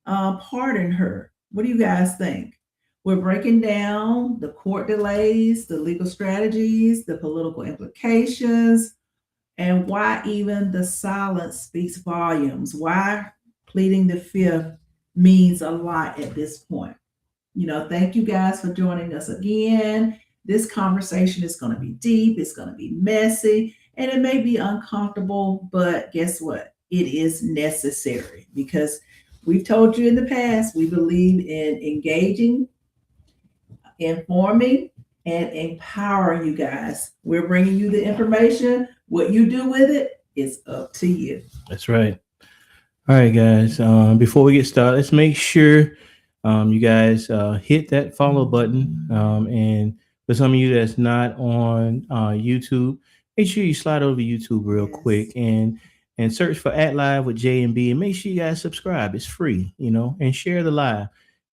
pardon her. What do you guys think? We're breaking down the court delays, the legal strategies, the political implications, and why even the silence speaks volumes. Why pleading the fifth means a lot at this point. Thank you guys for joining us again. This conversation is going to be deep, it's going to be messy, and it may be uncomfortable, but guess what? It is necessary because we've told you in the past we believe in engaging, informing, and empowering you guys. We're bringing you the information. What you do with it is up to you. That's right. All right, guys. Before we get started, let's make sure you guys hit that follow button. And for some of you that's not on YouTube, make sure you slide over to YouTube real Yes. quick and search for at live with J&B, and make sure you guys subscribe. It's free, and share the live.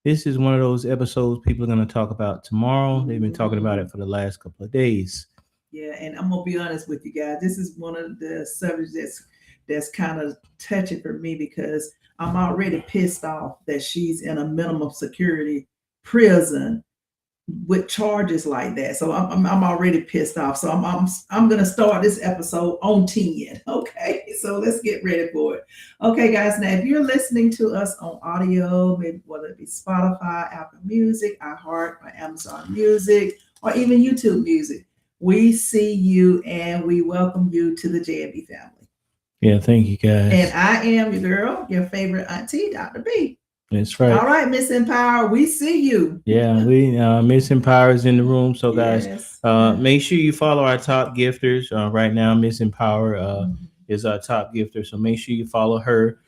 This is one of those episodes people are going to talk about tomorrow. They've been talking about it for the last couple of days. Yeah, and I'm gonna be honest with you guys. This is one of the subjects that's kind of touching for me because I'm already pissed off that she's in a minimum security prison with charges like that. So I'm already pissed off. So I'm gonna start this episode on 10. Okay, so let's get ready for it. Okay, guys. Now, if you're listening to us on audio, maybe whether it be Spotify, Apple Music, iHeart, or Amazon Music, or even YouTube Music, we see you and we welcome you to the J&B family. Yeah, thank you, guys. And I am your girl, your favorite auntie, Dr. B. That's right. All right, Miss Empower, we see you. Yeah, we Miss Empower is in the room. So, guys, Yes. make sure you follow our top gifters. Right now, Miss Empower is our top gifter. So make sure you follow her.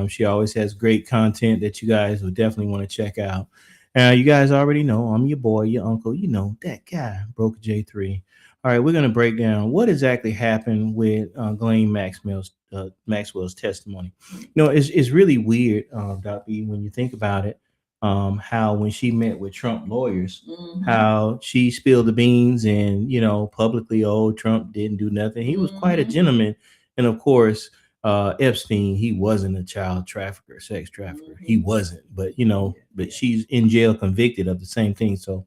She always has great content that you guys will definitely want to check out. You guys already know I'm your boy, your uncle. You know that guy, Broker J3. All right, we're going to break down what exactly happened with Ghislaine Maxwell's testimony. It's really weird, Dr. E, when you think about it, how when she met with Trump lawyers, how she spilled the beans and, publicly, Trump didn't do nothing. He was quite a gentleman. And of course, Epstein, he wasn't a child trafficker, sex trafficker. He wasn't. But, but she's in jail convicted of the same thing. So,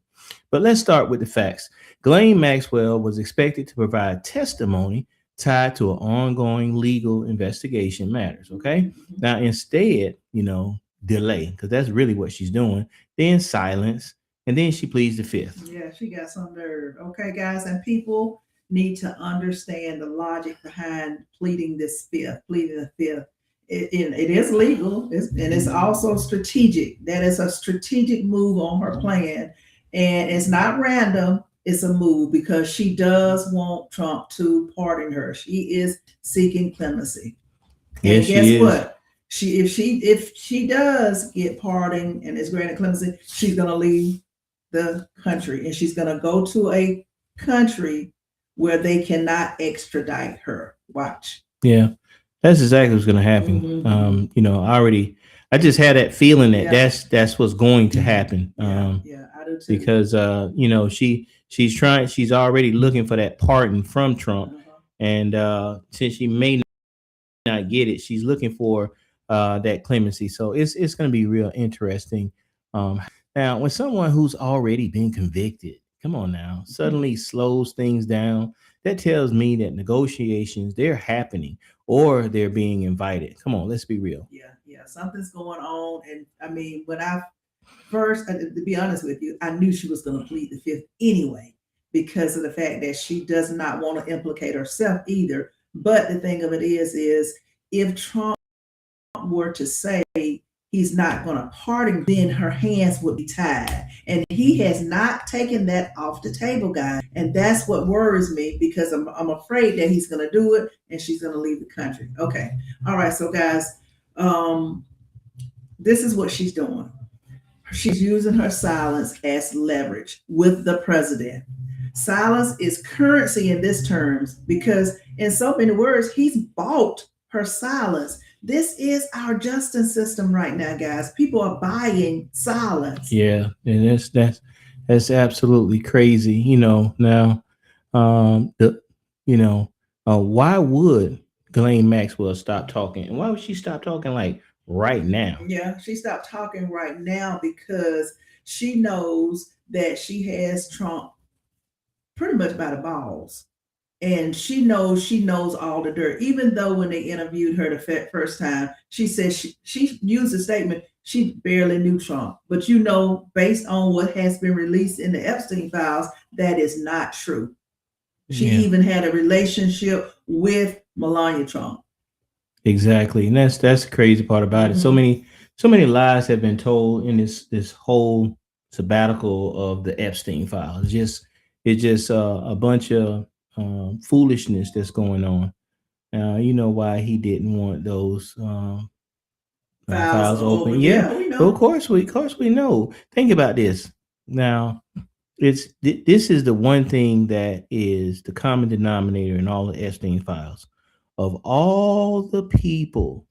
but let's start with the facts. Ghislaine Maxwell was expected to provide testimony tied to an ongoing legal investigation matters. Okay. Now, instead, delay, because that's really what she's doing. Then silence, and then she pleads the fifth. Yeah, she got some nerve. Okay, guys, and people need to understand the logic behind pleading the fifth. It is legal, and it's also strategic. That is a strategic move on her plan, and it's not random. It's a move because she does want Trump to pardon her. She is seeking clemency. And Yes, guess what? If she does get pardoned and is granted clemency, she's gonna leave the country and she's gonna go to a country where they cannot extradite her. Watch. Yeah, that's exactly what's going to happen. I just had that feeling that that's what's going to happen. Yeah, I do too. Because she's already looking for that pardon from Trump, and since she may not get it, she's looking for that clemency. So it's going to be real interesting. Now, when someone who's already been convicted, come on now, suddenly slows things down, that tells me that negotiations, they're happening or they're being invited. Come on, let's be real. Yeah, something's going on. And I mean, when I first, to be honest with you, I knew she was going to plead the fifth anyway because of the fact that she does not want to implicate herself either. But the thing of it is if Trump were to say he's not going to pardon, then her hands would be tied. And he has not taken that off the table, guys. And that's what worries me because I'm afraid that he's going to do it and she's going to leave the country. Okay. All right. So, guys, this is what she's doing. She's using her silence as leverage with the president. Silence is currency in this terms because in so many words, he's bought her silence. This is our justice system right now, guys. People are buying silence. Yeah, and that's absolutely crazy. Now, why would Ghislaine Maxwell stop talking? And why would she stop talking like right now. Yeah, she stopped talking right now because she knows that she has Trump pretty much by the balls. And she knows all the dirt. Even though when they interviewed her the first time, she said she used a statement she barely knew Trump. But based on what has been released in the Epstein files, that is not true. She even had a relationship with Melania Trump. Exactly, and that's the crazy part about it. So many lies have been told in this whole sabbatical of the Epstein files. It's just a bunch of foolishness that's going on. You know why he didn't want those files open? Yeah, we well, know. of course we know. Think about this now. This is the one thing that is the common denominator in all the Epstein files. Of all the people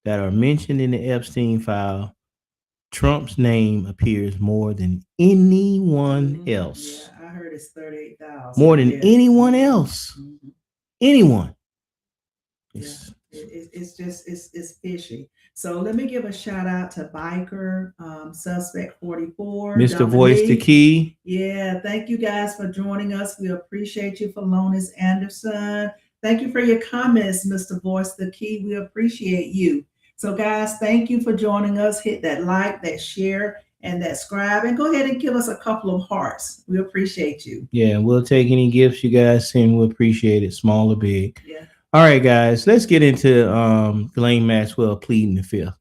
that are mentioned in the Epstein file, Trump's name appears more than anyone else. Yeah, I heard it's 38,000. More than anyone else. Anyone. It's it's fishy. So let me give a shout out to Biker Suspect 44, Mr. Dominique. Voice the Key. Yeah, thank you guys for joining us. We appreciate you, Phalonis Anderson. Thank you for your comments, Mr. Voice the Key. We appreciate you. So, guys, thank you for joining us. Hit that like, that share, and that subscribe, and go ahead and give us a couple of hearts. We appreciate you. Yeah, we'll take any gifts you guys send. We'll appreciate it, small or big. Yeah. All right, guys, let's get into Ghislaine Maxwell pleading the fifth.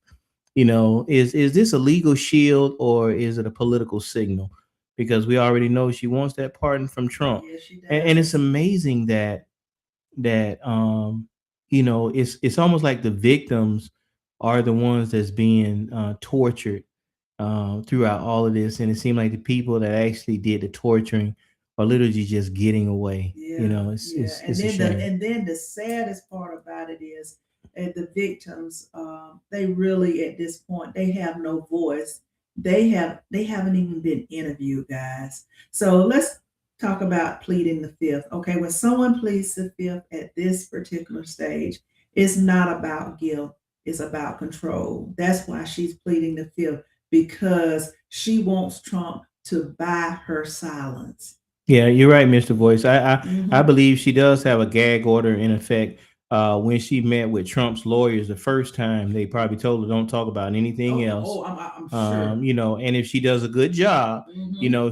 Is this a legal shield or is it a political signal? Because we already know she wants that pardon from Trump. Yes, she does. And it's amazing that it's almost like the victims are the ones that's being tortured throughout all of this, and it seemed like the people that actually did the torturing are literally just getting away. Yeah, it's and a then shame. and then the saddest part about it is the victims. They really at this point they have no voice. They haven't even been interviewed, guys. So let's talk about pleading the fifth. Okay, when someone pleads the fifth at this particular stage, it's not about guilt. It's about control. That's why she's pleading the fifth, because she wants Trump to buy her silence. Yeah, you're right, Mr. Voice. I believe she does have a gag order in effect. When she met with Trump's lawyers the first time, they probably told her don't talk about anything else. I'm sure. And if she does a good job,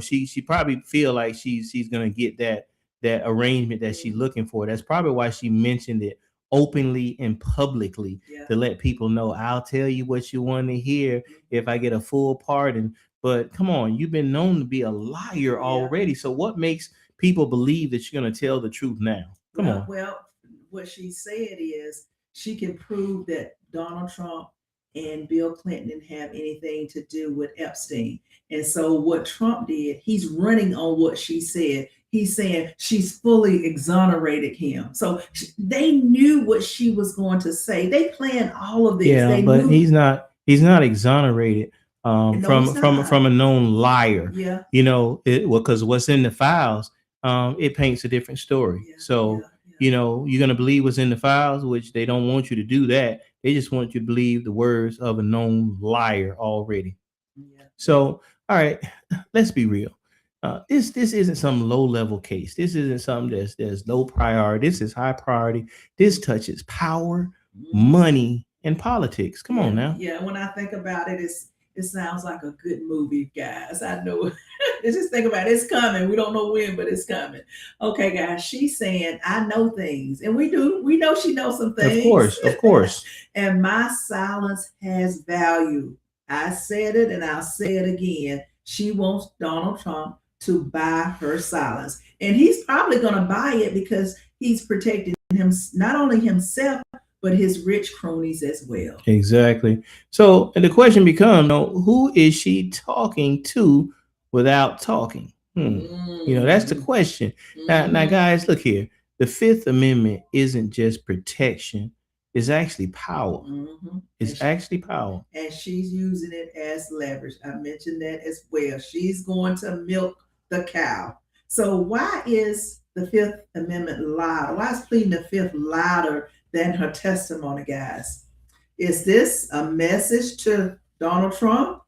she probably feel like she's gonna get that arrangement that she's looking for. That's probably why she mentioned it openly and publicly to let people know, I'll tell you what you want to hear if I get a full pardon. But come on, you've been known to be a liar already. So what makes people believe that you're going to tell the truth now? Come on. Well, what she said is she can prove that Donald Trump and Bill Clinton didn't have anything to do with Epstein. And so what Trump did, he's running on what she said. He's saying she's fully exonerated him. So they knew what she was going to say. They planned all of this. Yeah, but he's not exonerated. No, from a known liar. Yeah. Because what's in the files, it paints a different story. Yeah, so you're gonna believe what's in the files, which they don't want you to do that. They just want you to believe the words of a known liar already. Yeah. So all right, let's be real. This isn't some low level case. This isn't something that's low priority. This is high priority. This touches power, money, and politics. Come on now. Yeah, when I think about it, it sounds like a good movie, guys. I know. Just think about it. It's coming. We don't know when, but it's coming. Okay, guys. She's saying, I know things. And we do. We know she knows some things. Of course. And my silence has value. I said it and I'll say it again. She wants Donald Trump to buy her silence. And he's probably going to buy it because he's protecting him, not only himself, but his rich cronies as well. Exactly. So the question becomes, who is she talking to without talking? That's the question. Now, guys, look here. The Fifth Amendment isn't just protection. It's actually power. It's actually power. And she's using it as leverage. I mentioned that as well. She's going to milk the cow. So why is the Fifth Amendment louder? Why is pleading the fifth louder than her testimony, guys? Is this a message to Donald Trump?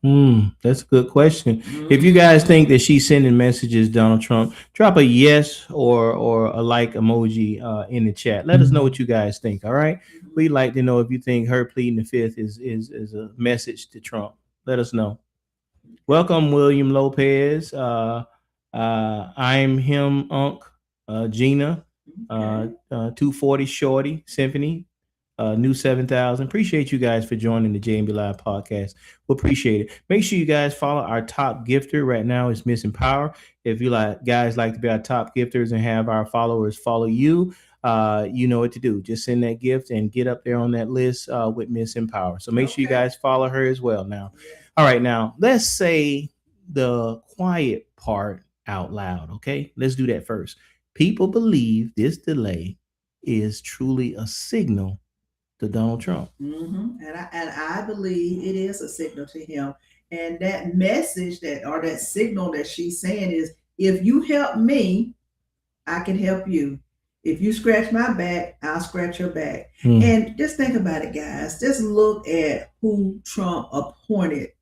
That's a good question. If you guys think that she's sending messages, Donald Trump, drop a yes or a like emoji in the chat. Let us know what you guys think. All right, we'd like to know if you think her pleading the fifth is a message to Trump. Let us know. Welcome, William Lopez. I'm him, Unc, Gina, Okay. 240 Shorty, Symphony, New 7,000. Appreciate you guys for joining the J&B Live Podcast. We appreciate it. Make sure you guys follow our top gifter right now. It's Missing Power. If you guys like to be our top gifters and have our followers follow you, you know what to do. Just send that gift and get up there on that list with Missing Power. So make sure you guys follow her as well now. Yeah. All right, now let's say the quiet part out loud. Okay, let's do that first. People believe this delay is truly a signal to Donald Trump. And I believe it is a signal to him. And that message or that signal that she's saying is, if you help me, I can help you. If you scratch my back, I'll scratch your back. And just think about it, guys. Just look at who Trump appointed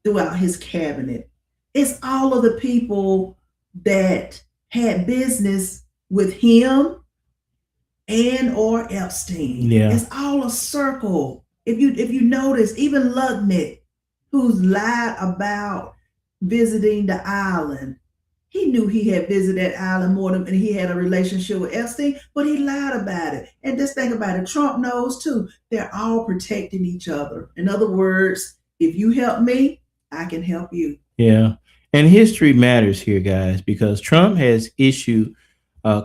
throughout his cabinet. It's all of the people that had business with him and or Epstein. Yeah. It's all a circle. If you notice, even Lubnick, who's lied about visiting the island, he knew he had visited that island more than, and he had a relationship with Epstein, but he lied about it. And just think about it. Trump knows too. They're all protecting each other. In other words, if you help me, I can help you. Yeah. And history matters here, guys, because Trump has issued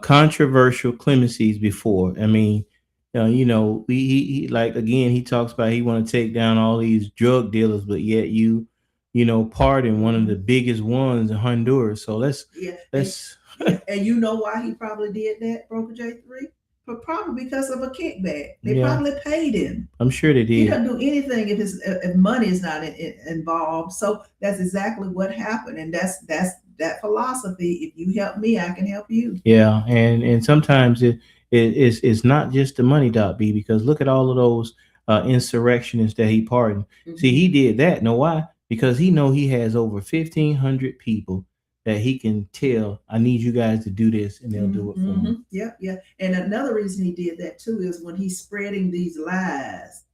controversial clemencies before. I mean, he like, again, he talks about he want to take down all these drug dealers, but yet pardon one of the biggest ones in Honduras. So let's. And you know why he probably did that, Broker J3? But probably because of a kickback. They probably paid him. I'm sure they did. He doesn't do anything if money is not involved. So that's exactly what happened, and that's that philosophy. If you help me, I can help you. Yeah, and sometimes it's not just the money, Doc B, because look at all of those insurrectionists that he pardoned. See, he did that. Know why? Because he know he has over 1,500 people that he can tell, I need you guys to do this, and they'll do it for him. Yeah. And another reason he did that too is when he's spreading these lies.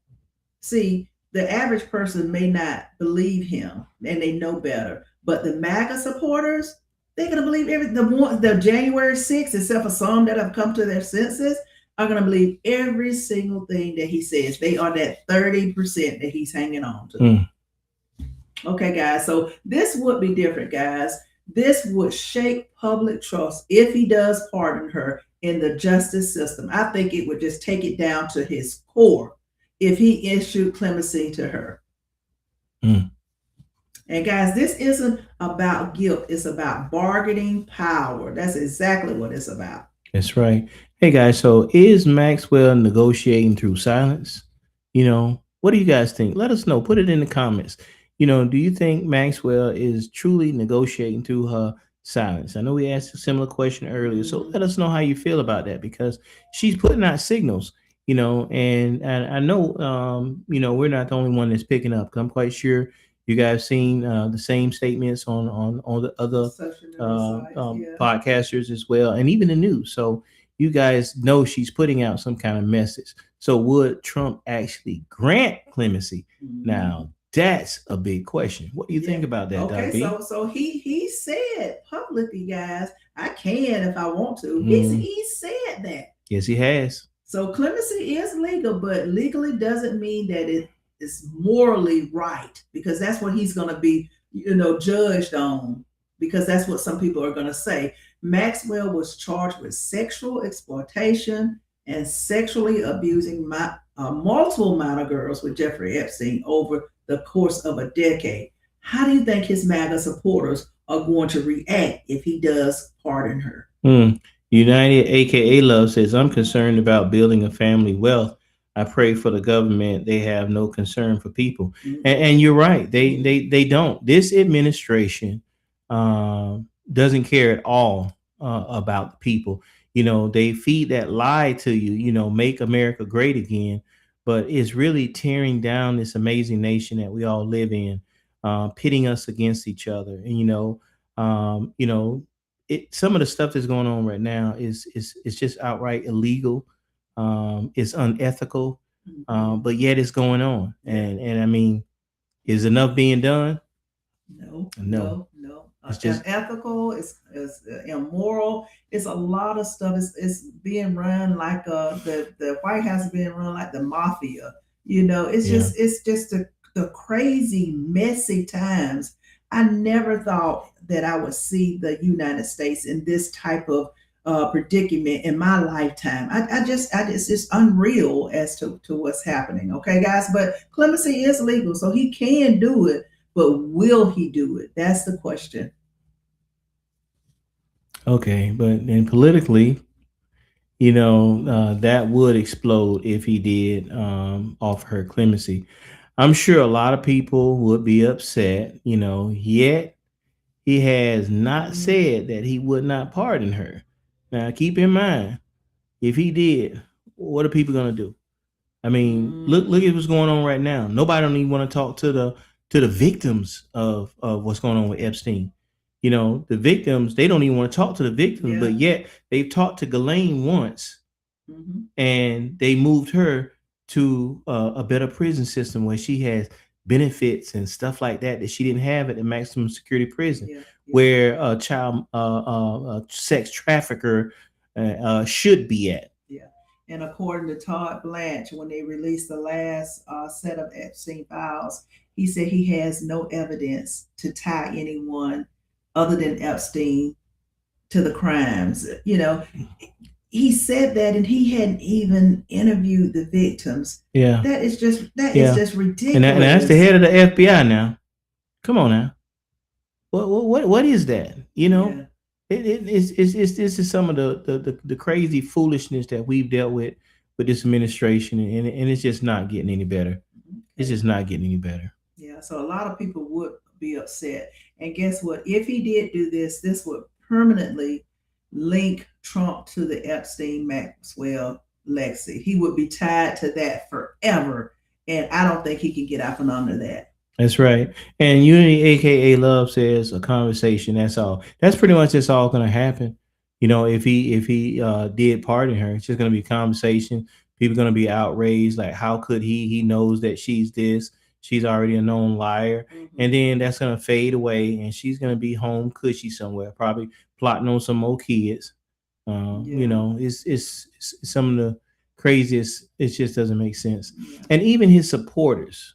See, the average person may not believe him, and they know better. But the MAGA supporters, they're gonna believe the January 6th, except for some that have come to their senses, are gonna believe every single thing that he says. They are that 30% that he's hanging on to. Okay, guys. So this would be different, guys. This would shake public trust if he does pardon her in the justice system. I think it would just take it down to his core if he issued clemency to her. And guys, this isn't about guilt. It's about bargaining power. That's exactly what it's about. That's right. Hey, guys. So is Maxwell negotiating through silence? What do you guys think? Let us know. Put it in the comments. Do you think Maxwell is truly negotiating through her silence? I know we asked a similar question earlier, so let us know how you feel about that, because she's putting out signals, and I know, we're not the only one that's picking up. I'm quite sure you guys seen the same statements on the other podcasters as well, and even the news. So you guys know she's putting out some kind of message. So would Trump actually grant clemency? Now, that's a big question. What do you think about that, Okay, so he said publicly, guys, I can if I want to. He said that. Yes, he has. So clemency is legal, but legally doesn't mean that it is morally right, because that's what he's going to be, judged on, because that's what some people are going to say. Maxwell was charged with sexual exploitation and sexually abusing multiple minor girls with Jeffrey Epstein over the course of a decade. How do you think his MAGA supporters are going to react if he does pardon her? United, aka Love, says, I'm concerned about building a family wealth. I pray for the government. They have no concern for people. And you're right. They don't. This administration doesn't care at all about the people. They feed that lie to you, make America great again. but it's really tearing down this amazing nation that we all live in, pitting us against each other. And you know, some of the stuff that's going on right now is just outright illegal. It's unethical, but yet it's going on. And I mean, is enough being done? No, No. no, no. It's just Unethical. It's immoral. It's a lot of stuff. It's being run like the White House is being run like the mafia. yeah. It's just the crazy, messy times. I never thought that I would see the United States in this type of predicament in my lifetime. It's unreal as to what's happening. Okay, guys, but clemency is legal, so he can do it, but will he do it? That's the question. Okay, but then politically, that would explode if he did offer her clemency. I'm sure a lot of people would be upset, yet he has not Mm, said that he would not pardon her. Now, keep in mind, if he did, what are people going to do? I mean, look at mm, what's going on right now. Nobody don't even want to talk to the victims of what's going on with Epstein. The victims, they don't even want to talk to the victims, but yeah. yet they've talked to Ghislaine once, Hmm. and they moved her to a better prison system where she has benefits and stuff like that she didn't have at the maximum security prison, Yeah. Yeah. where a child sex trafficker should be at. Yeah. And according to Todd Blanche, when they released the last set of Epstein files, he said he has no evidence to tie anyone other than Epstein to the crimes. He said that, and he hadn't even interviewed the victims. Yeah, That is yeah, just and that's the ridiculous. head of the FBI now. Come on now, what is that? Yeah. This is some of the crazy foolishness that we've dealt with this administration, and it's just not getting any better. It's Okay. just not getting any better. Yeah, so a lot of people would be upset. And guess what? If he did do this, this would permanently link Trump to the Epstein Maxwell legacy. He would be tied to that forever. And I don't think he can get out from under that. That's right. And Unity, aka Love, says a conversation. That's all. That's pretty much just all going to happen. If he did pardon her, it's just going to be a conversation. People going to be outraged. Like, how could he? He knows that she's this. She's already a known liar, and Mm-hmm. then that's going to fade away, and she's going to be home cushy somewhere, probably plotting on some more kids. Yeah. It's some of the craziest. It just doesn't make sense. Yeah. And even his supporters,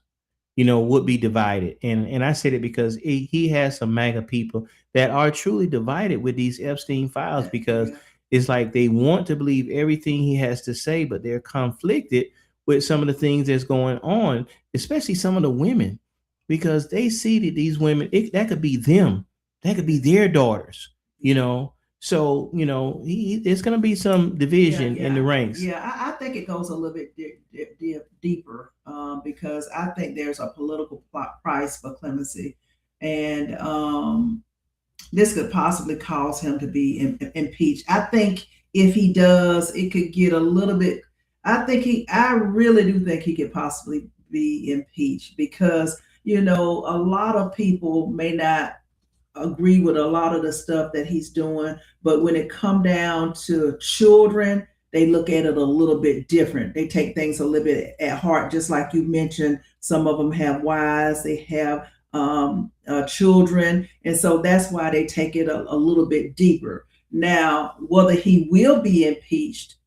would be divided. And I said it because he has some MAGA people that are truly divided with these Epstein files, because Yeah. it's like they want to believe everything he has to say, but they're conflicted with some of the things that's going on, especially some of the women, because they see that these women, that could be them, that could be their daughters, you Yeah. know. So, there's going to be some Yeah, division in the yeah, ranks. yeah. I think it goes a little bit deeper, because I think there's a political price for clemency, and this could possibly cause him to be impeached. I think if he does, it could get a little bit. I really do think he could possibly be impeached, because a lot of people may not agree with a lot of the stuff that he's doing, but when it come down to children, they look at it a little bit different. They take things a little bit at heart, just like you mentioned. Some of them have wives, they have children, and so that's why they take it a little bit deeper. Now, whether he will be impeached,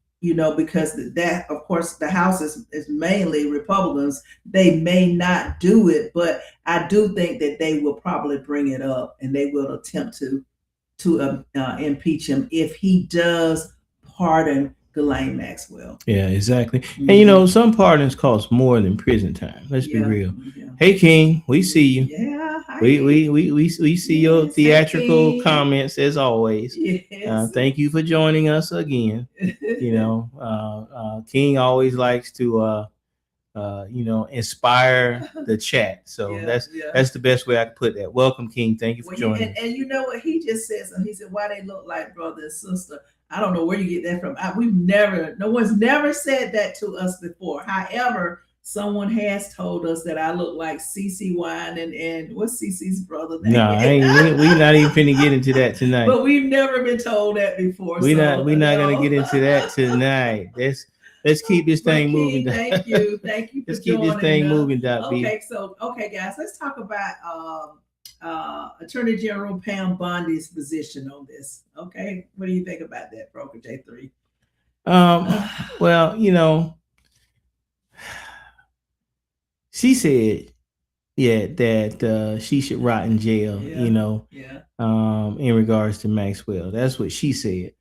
because that, of course, the House is mainly Republicans, they may not do it, but I do think that they will probably bring it up, and they will attempt to impeach him if he does pardon Ghislaine Maxwell. Yeah, exactly. And Mm-hmm. some pardons cost more than prison time. Let's be Yeah, real. yeah, Hey King, we see you. yeah. We see your Yes, hey theatrical King. comments as always. Yes. Thank you for joining us again. King always likes to inspire the chat. So Yeah, that's yeah. that's the best way I could put that. Welcome, King. Thank you for Well, joining. and you know what he just said? So he said, "Why they look like brother and sister?" I don't know where you get that from. No one's never said that to us before. However, someone has told us that I look like CC Wine and what's CC's brother No, name? I ain't. We not even finna get into that tonight. But we've never been told that before. We so not gonna get into that tonight. Let's keep this thing moving. Thank you for Let's keep this joining thing us. moving, Doc B. Okay, guys, let's talk about Attorney General Pam Bondi's position on this. Okay, what do you think about that, Broker J3? Well, she said, that she should rot in jail. In regards to Maxwell, that's what she said.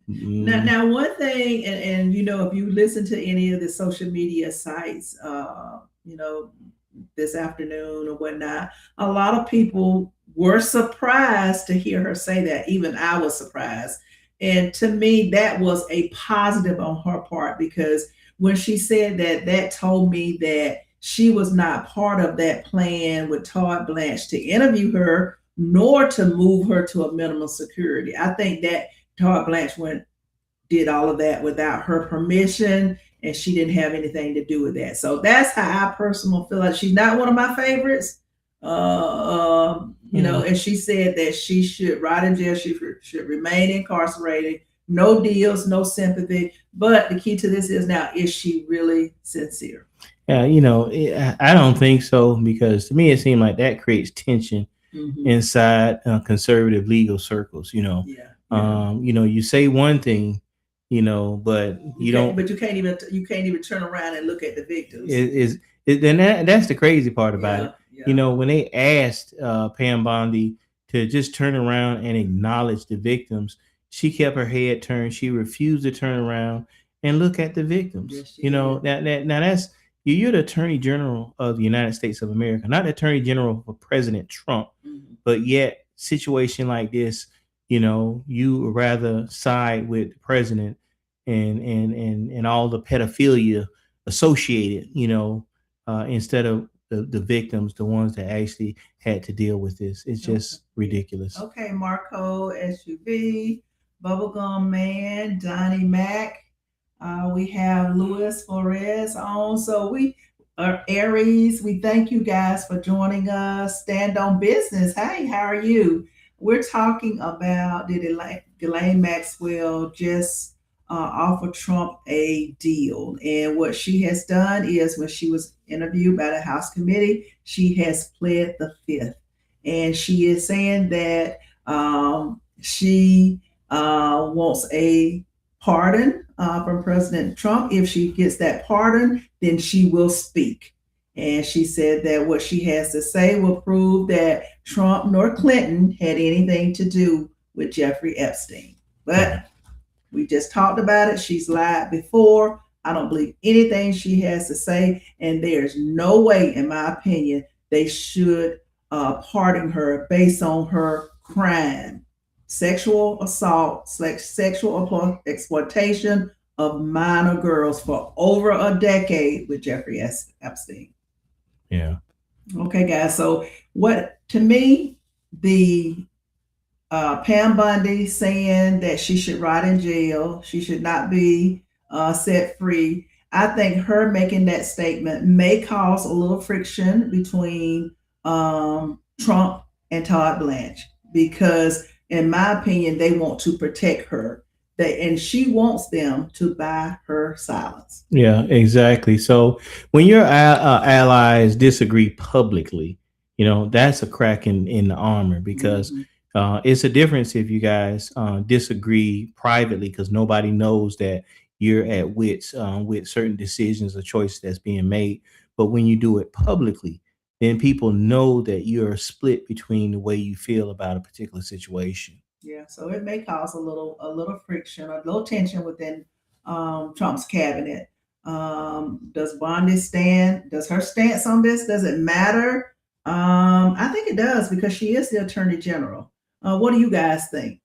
Now one thing, and if you listen to any of the social media sites, this afternoon or whatnot, a lot of people were surprised to hear her say that. Even I was surprised. And to me, that was a positive on her part, because when she said that, that told me that she was not part of that plan with Todd Blanche to interview her, nor to move her to a minimum security. I think that Todd Blanche did all of that without her permission, and she didn't have anything to do with that. So that's how I personally feel. Like she's not one of my favorites. And she said that she should rot in jail. She should remain incarcerated. No deals, no sympathy. But the key to this is she really sincere? Yeah, I don't think so, because to me it seemed like that creates tension inside conservative legal circles. You say one thing, but you don't. But you can't even turn around and look at the victims. That's the crazy part about it. Yeah. When they asked Pam Bondi to just turn around and acknowledge the victims, she kept her head turned. She refused to turn around and look at the victims. Yes, now that's you're the Attorney General of the United States of America, not the Attorney General for President Trump, but yet situation like this, you rather side with the president and all the pedophilia associated, instead of the victims, the ones that actually had to deal with this. It's just ridiculous. Okay, Marco SUV, Bubblegum Man, Donnie Mac. We have Luis Flores on. So we are Aries. We thank you guys for joining us. Stand on Business. Hey, how are you? We're talking about, did Ghislaine Maxwell just offer Trump a deal? And what she has done is, when she was interviewed by the House committee, she has pled the fifth. And she is saying that she wants a pardon from President Trump. If she gets that pardon, then she will speak. And she said that what she has to say will prove that Trump nor Clinton had anything to do with Jeffrey Epstein. But we just talked about it. She's lied before. I don't believe anything she has to say. And there's no way, in my opinion, they should pardon her based on her crime. Sexual assault, sexual exploitation of minor girls for over a decade with Jeffrey Epstein. Yeah. Okay, guys. So to me, the Pam Bondi saying that she should rot in jail, she should not be set free. I think her making that statement may cause a little friction between Trump and Todd Blanche, because in my opinion, they want to protect her. And she wants them to buy her silence. Yeah, exactly. So when your allies disagree publicly, that's a crack in the armor, because it's a difference if you guys disagree privately, because nobody knows that you're at wits with certain decisions or choices that's being made. But when you do it publicly, then people know that you're split between the way you feel about a particular situation. Yeah, so it may cause a little friction, a little tension within Trump's cabinet. Does Bondi does her stance on this, does it matter? I think it does, because she is the Attorney General. What do you guys think?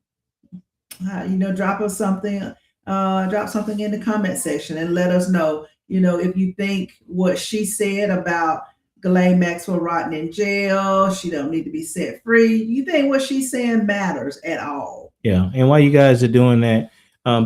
Drop something in the comment section and let us know, if you think what she said about Ghislaine Maxwell rotting in jail, she don't need to be set free. You think what she's saying matters at all? Yeah. And while you guys are doing that,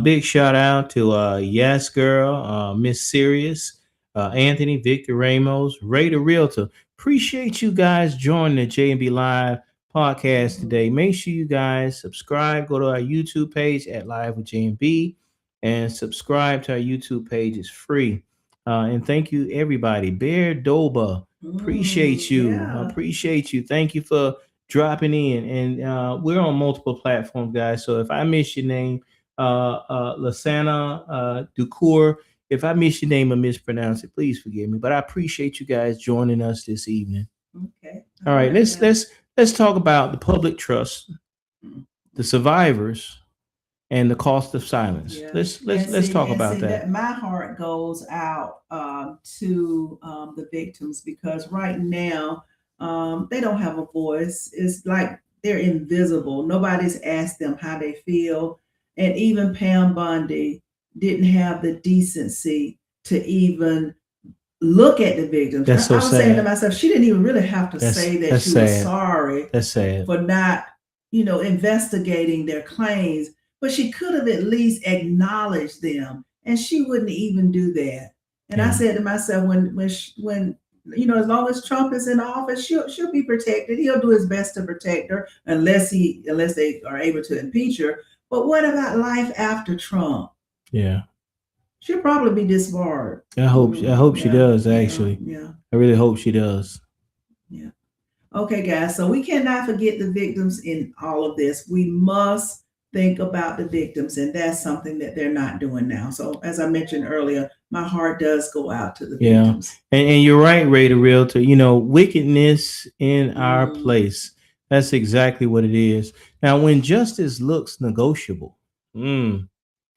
big shout out to Yes Girl, Miss Serious, Anthony, Victor Ramos, Ray the Realtor. Appreciate you guys joining the J&B Live podcast today. Make sure you guys subscribe. Go to our YouTube page at Live with J&B and subscribe to our YouTube page. It's free. And thank you, everybody. Bear Doba, appreciate you. Yeah. Appreciate you. Thank you for dropping in. And we're on multiple platforms, guys. So if I miss your name, Lasana Ducour, if I miss your name or mispronounce it, please forgive me. But I appreciate you guys joining us this evening. Okay. All right, let's talk about the public trust, the survivors, and the cost of silence. Yeah. Let's talk about that. My heart goes out to the victims, because right now they don't have a voice. It's like they're invisible. Nobody's asked them how they feel. And even Pam Bondi didn't have the decency to even look at the victims. That's so I was sad. saying to myself, she didn't even really have to say that she was sorry That's sad. for not, investigating their claims, but she could have at least acknowledged them, and she wouldn't even do that. And I said to myself, when as long as Trump is in office, she'll be protected. He'll do his best to protect her, unless they are able to impeach her. But what about life after Trump? Yeah. She'll probably be disbarred. I hope she does, actually. Yeah. I really hope she does. Yeah. Okay, guys. So we cannot forget the victims in all of this. We must think about the victims, and that's something that they're not doing now. So as I mentioned earlier, my heart does go out to the victims. And you're right, Ray the Realtor. Wickedness in our place. That's exactly what it is. Now, when justice looks negotiable, the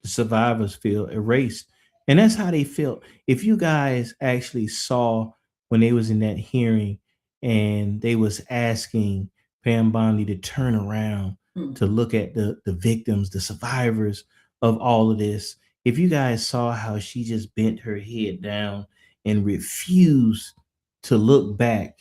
survivors feel erased. And that's how they felt. If you guys actually saw when they was in that hearing and they was asking Pam Bondi to turn around to look at the victims, the survivors of all of this, if you guys saw how she just bent her head down and refused to look back,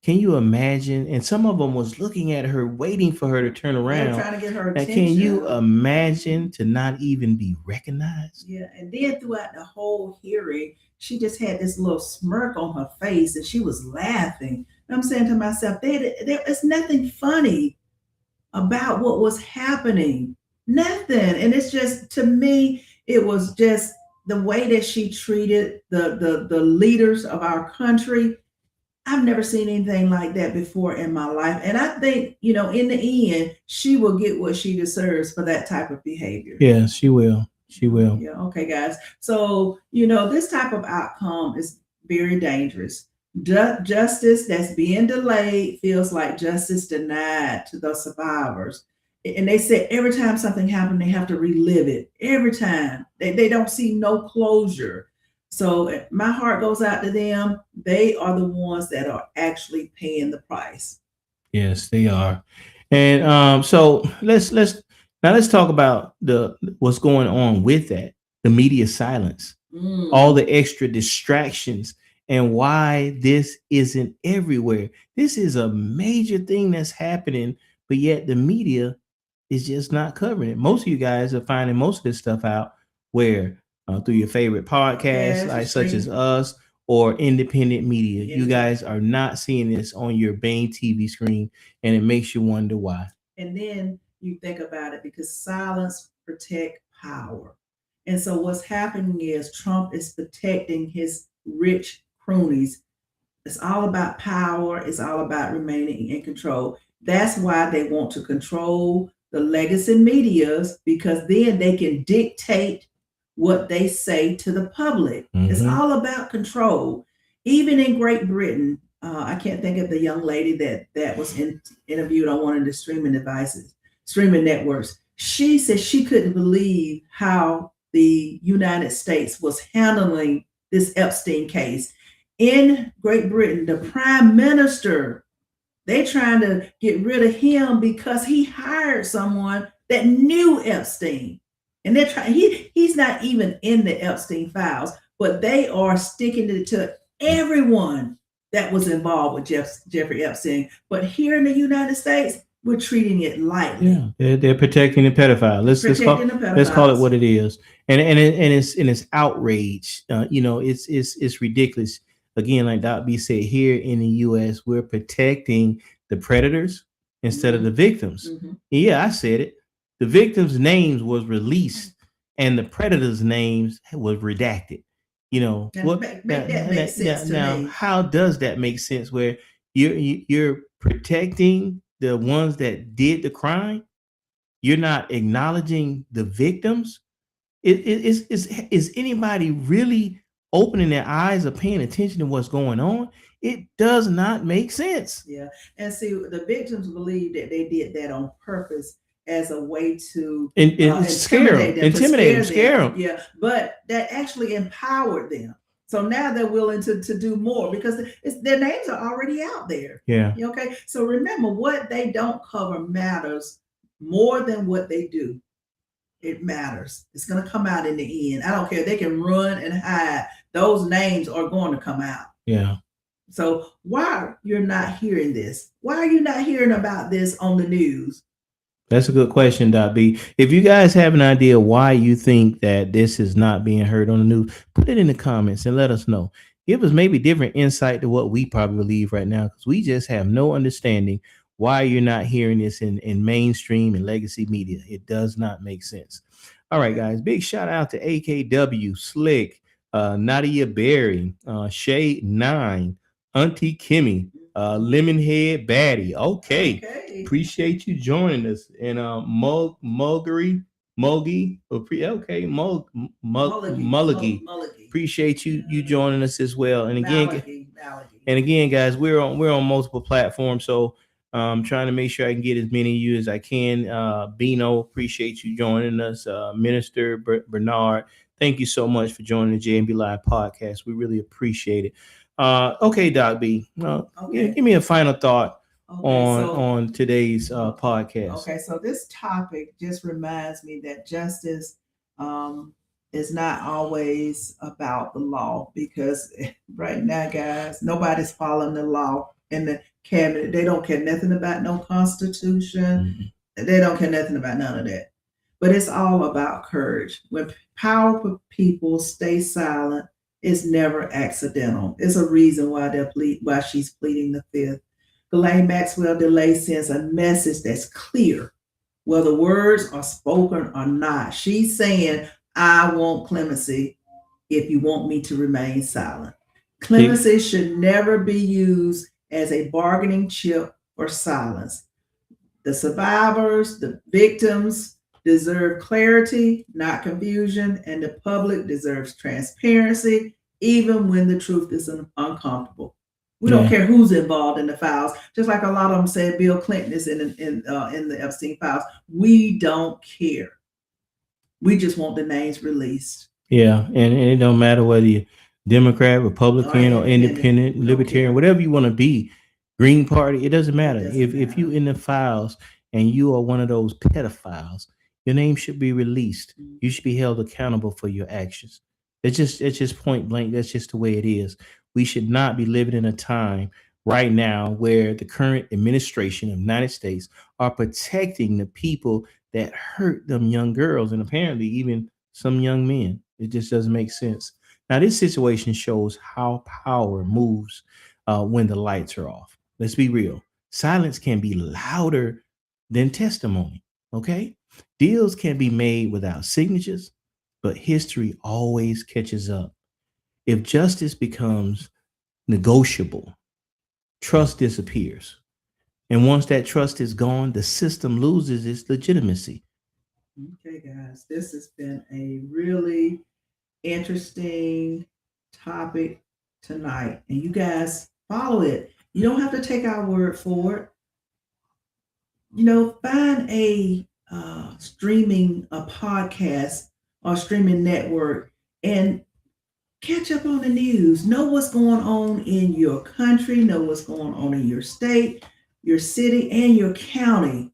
can you imagine? And some of them was looking at her, waiting for her to turn around. They're trying to get her attention. Can you imagine to not even be recognized? Yeah, and then throughout the whole hearing, she just had this little smirk on her face, and she was laughing. And I'm saying to myself, there's nothing funny about what was happening. Nothing. And it's just, to me, it was just the way that she treated the leaders of our country. I've never seen anything like that before in my life. And I think, in the end, she will get what she deserves for that type of behavior. Yeah, she will. She will. Yeah. Okay, guys. So, this type of outcome is very dangerous. Justice that's being delayed feels like justice denied to the survivors. And they said every time something happened, they have to relive it. Every time. They don't see no closure. So my heart goes out to them. They are the ones that are actually paying the price. Yes, they are. And so let's talk about what's going on with that. The media silence, all the extra distractions, and why this isn't everywhere. This is a major thing that's happening, but yet the media is just not covering it. Most of you guys are finding most of this stuff out where through your favorite podcasts, such as us, or independent media. Yes. You guys are not seeing this on your main TV screen, and it makes you wonder why. And then you think about it, because silence protects power. And so what's happening is Trump is protecting his rich cronies. It's all about power. It's all about remaining in control. That's why they want to control the legacy medias, because then they can dictate what they say to the public. It's all about control. Even in Great Britain, I can't think of the young lady that was interviewed on one of the streaming networks. She said she couldn't believe how the United States was handling this Epstein case. In Great Britain, the prime minister, they're trying to get rid of him because he hired someone that knew Epstein. And they're trying, he's not even in the Epstein files, but they are sticking to everyone that was involved with Jeffrey Epstein. But here in the United States, we're treating it lightly. Yeah, they're protecting the pedophile. Let's call it what it is. And it's outrage. It's ridiculous. Again, like Doc B said, here in the U.S., we're protecting the predators instead of the victims. Mm-hmm. Yeah, I said it. The victims' names was released, and the predators' names was redacted. What make that make sense to now, me? how does that make sense? Where you're protecting the ones that did the crime, you're not acknowledging the victims. Is anybody really opening their eyes or paying attention to what's going on? It does not make sense. Yeah, and see, the victims believe that they did that on purpose as a way to intimidate them, scare them. Yeah, but that actually empowered them. So now they're willing to do more because their names are already out there. Yeah. Okay. So remember, what they don't cover matters more than what they do. It matters. It's going to come out in the end. I don't care. They can run and hide. Those names are going to come out. Yeah. So why you're not hearing this? Why are you not hearing about this on the news? That's a good question, Dot B. If you guys have an idea why you think that this is not being heard on the news, put it in the comments and let us know. Give us maybe different insight to what we probably believe right now, because we just have no understanding why you're not hearing this in mainstream and legacy media. It does not make sense. All right, guys. Big shout out to AKW, Slick, Nadia Berry, Shay 9, Auntie Kimmy, Lemonhead Baddie. Okay. Appreciate you joining us. And Mulgee. Mulligy. Appreciate you joining us as well. And again, guys, we're on multiple platforms, so I'm trying to make sure I can get as many of you as I can. Bino, appreciate you joining us. Minister Bernard, thank you so much for joining the J&B Live Podcast. We really appreciate it. Okay, Doc B, give me a final thought on today's podcast. Okay, so this topic just reminds me that justice is not always about the law, because right now, guys, nobody's following the law in the cabinet. They don't care nothing about no constitution. Mm-hmm. They don't care nothing about none of that. But it's all about courage. When powerful people stay silent, it's never accidental. It's a reason why she's pleading the fifth. Ghislaine Maxwell delay sends a message that's clear, whether words are spoken or not. She's saying, I want clemency if you want me to remain silent. Clemency should never be used as a bargaining chip for silence. The survivors, the victims, deserve clarity, not confusion, and the public deserves transparency, even when the truth is uncomfortable. We don't care who's involved in the files. Just like a lot of them said, Bill Clinton is in the Epstein files. We don't care. We just want the names released. Yeah, and it don't matter whether you're Democrat, Republican, or independent, libertarian, whatever you want to be, Green Party, it doesn't matter. If you in the files and you are one of those pedophiles, your name should be released. You should be held accountable for your actions. It's just point blank. That's just the way it is. We should not be living in a time right now where the current administration of the United States are protecting the people that hurt them young girls and apparently even some young men. It just doesn't make sense. Now, this situation shows how power moves when the lights are off. Let's be real. Silence can be louder than testimony. Okay? Deals can be made without signatures, but history always catches up. If justice becomes negotiable, trust disappears. And once that trust is gone, the system loses its legitimacy. Okay, guys, this has been a really interesting topic tonight. And you guys follow it. You don't have to take our word for it. Find a podcast or streaming network and catch up on the news. Know what's going on in your country. Know what's going on in your state, your city, and your county.